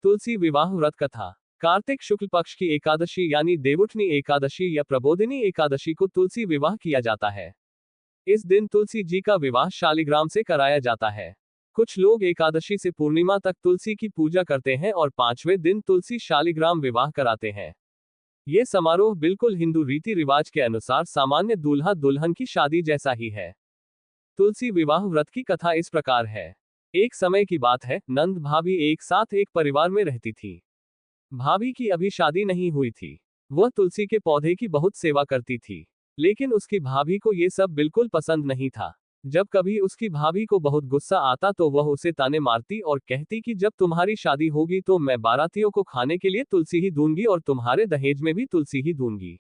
तुलसी विवाह व्रत कथा। कार्तिक शुक्ल पक्ष की एकादशी यानी देवउठनी एकादशी या प्रबोधिनी एकादशी को तुलसी विवाह किया जाता है। इस दिन तुलसी जी का विवाह शालिग्राम से कराया जाता है। कुछ लोग एकादशी से पूर्णिमा तक तुलसी की पूजा करते हैं और 5वें दिन तुलसी शालिग्राम विवाह कराते हैं। ये समारोह बिल्कुल हिंदू रीति रिवाज के अनुसार सामान्य दूल्हा दुल्हन की शादी जैसा ही है। तुलसी विवाह व्रत की कथा इस प्रकार है। एक समय की बात है, नंद भाभी एक साथ एक परिवार में रहती थी। भाभी की अभी शादी नहीं हुई थी। वह तुलसी के पौधे की बहुत सेवा करती थी, लेकिन उसकी भाभी को ये सब बिल्कुल पसंद नहीं था। जब कभी उसकी भाभी को बहुत गुस्सा आता तो वह उसे ताने मारती और कहती कि जब तुम्हारी शादी होगी तो मैं बारातियों को खाने के लिए तुलसी ही दूंगी और तुम्हारे दहेज में भी तुलसी ही दूंगी।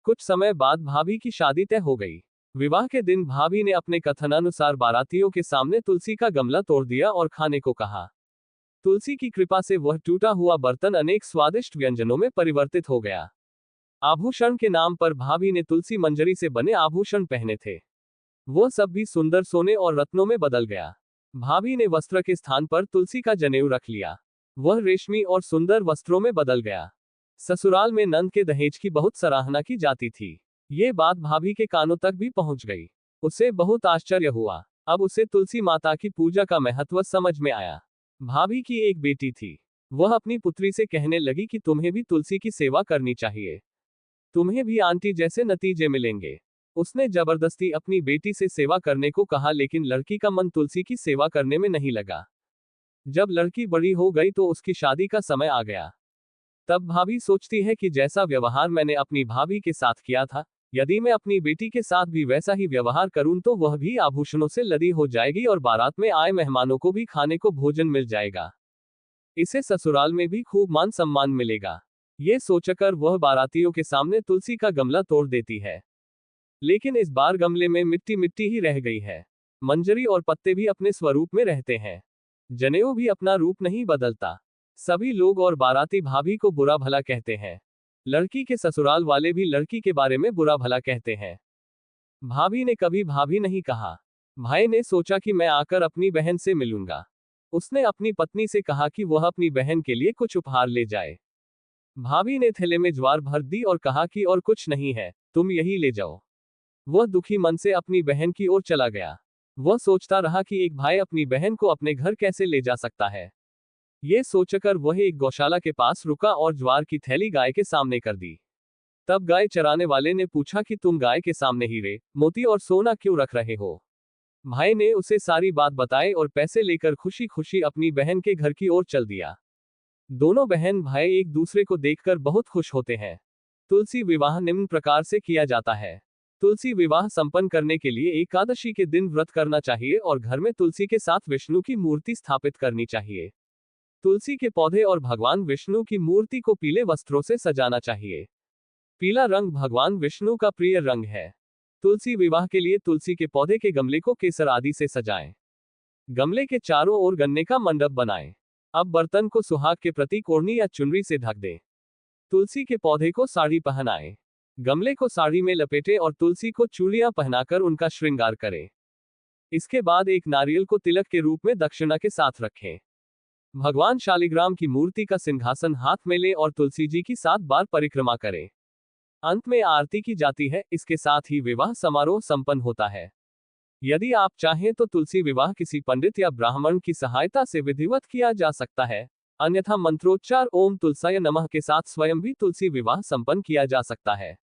कुछ समय बाद भाभी की शादी तय हो गई। विवाह के दिन भाभी ने अपने कथनानुसार बारातियों के सामने तुलसी का गमला तोड़ दिया और खाने को कहा। तुलसी की कृपा से वह टूटा हुआ बर्तन अनेक स्वादिष्ट व्यंजनों में परिवर्तित हो गया। आभूषण के नाम पर भाभी ने तुलसी मंजरी से बने आभूषण पहने थे। वो सब भी सुंदर सोने और रत्नों में बदल गया। भाभी ने वस्त्र के स्थान पर तुलसी का जनेऊ रख लिया। वह रेशमी और सुंदर वस्त्रों में बदल गया। ससुराल में नंद के दहेज की बहुत सराहना की जाती थी। ये बात भाभी के कानों तक भी पहुंच गई। उसे बहुत आश्चर्य हुआ। अब उसे तुलसी माता की पूजा का महत्व समझ में आया। भाभी की एक बेटी थी। वह अपनी पुत्री से कहने लगी कि तुम्हें भी तुलसी की सेवा करनी चाहिए। तुम्हें भी आंटी जैसे नतीजे मिलेंगे। उसने जबरदस्ती अपनी बेटी से सेवा करने को कहा, लेकिन लड़की का मन तुलसी की सेवा करने में नहीं लगा। जब लड़की बड़ी हो गई तो उसकी शादी का समय आ गया। तब भाभी सोचती है कि जैसा व्यवहार मैंने अपनी भाभी के साथ किया था, यदि मैं अपनी बेटी के साथ भी वैसा ही व्यवहार करूं तो वह भी आभूषणों से लदी हो जाएगी और बारात में आए मेहमानों को भी खाने को भोजन मिल जाएगा। इसे ससुराल में भी खूब मान सम्मान मिलेगा। ये सोचकर वह बारातियों के सामने तुलसी का गमला तोड़ देती है। लेकिन इस बार गमले में मिट्टी मिट्टी ही रह गई है। मंजरी और पत्ते भी अपने स्वरूप में रहते हैं। जनेऊ भी अपना रूप नहीं बदलता। सभी लोग और बाराती भाभी को बुरा भला कहते हैं। लड़की के ससुराल वाले भी लड़की के बारे में बुरा भला कहते हैं। भाभी ने कभी भाभी नहीं कहा। भाई ने सोचा कि मैं आकर अपनी बहन से मिलूंगा। उसने अपनी पत्नी से कहा कि वह अपनी बहन के लिए कुछ उपहार ले जाए। भाभी ने थैले में ज्वार भर दी और कहा कि और कुछ नहीं है, तुम यही ले जाओ। वह दुखी मन से अपनी बहन की ओर चला गया। वह सोचता रहा कि एक भाई अपनी बहन को अपने घर कैसे ले जा सकता है। ये सोचकर वह एक गौशाला के पास रुका और ज्वार की थैली गाय के सामने कर दी। तब गाय चराने वाले ने पूछा कि तुम गाय के सामने हीरे, मोती और सोना क्यों रख रहे हो। भाई ने उसे सारी बात बताई और पैसे लेकर खुशी खुशी अपनी बहन के घर की ओर चल दिया। दोनों बहन भाई एक दूसरे को देखकर बहुत खुश होते हैं। तुलसी विवाह निम्न प्रकार से किया जाता है। तुलसी विवाह संपन्न करने के लिए एकादशी के दिन व्रत करना चाहिए और घर में तुलसी के साथ विष्णु की मूर्ति स्थापित करनी चाहिए। तुलसी के पौधे और भगवान विष्णु की मूर्ति को पीले वस्त्रों से सजाना चाहिए। पीला रंग भगवान विष्णु का प्रिय रंग है। तुलसी विवाह के लिए तुलसी के पौधे के गमले को केसर आदि से सजाएं। गमले के चारों ओर गन्ने का मंडप बनाएं। अब बर्तन को सुहाग के प्रतीक ओढ़नी या चुनरी से ढक दें। तुलसी के पौधे को साड़ी पहनाएं। गमले को साड़ी में लपेटें और तुलसी को चूड़ियां पहनाकर उनका श्रृंगार करें। इसके बाद एक नारियल को तिलक के रूप में दक्षिणा के साथ रखें। भगवान शालिग्राम की मूर्ति का सिंहासन हाथ में लें और तुलसी जी की 7 बार परिक्रमा करें। अंत में आरती की जाती है। इसके साथ ही विवाह समारोह संपन्न होता है। यदि आप चाहें तो तुलसी विवाह किसी पंडित या ब्राह्मण की सहायता से विधिवत किया जा सकता है, अन्यथा मंत्रोच्चार ओम तुलसाय नमः के साथ स्वयं भी तुलसी विवाह संपन्न किया जा सकता है।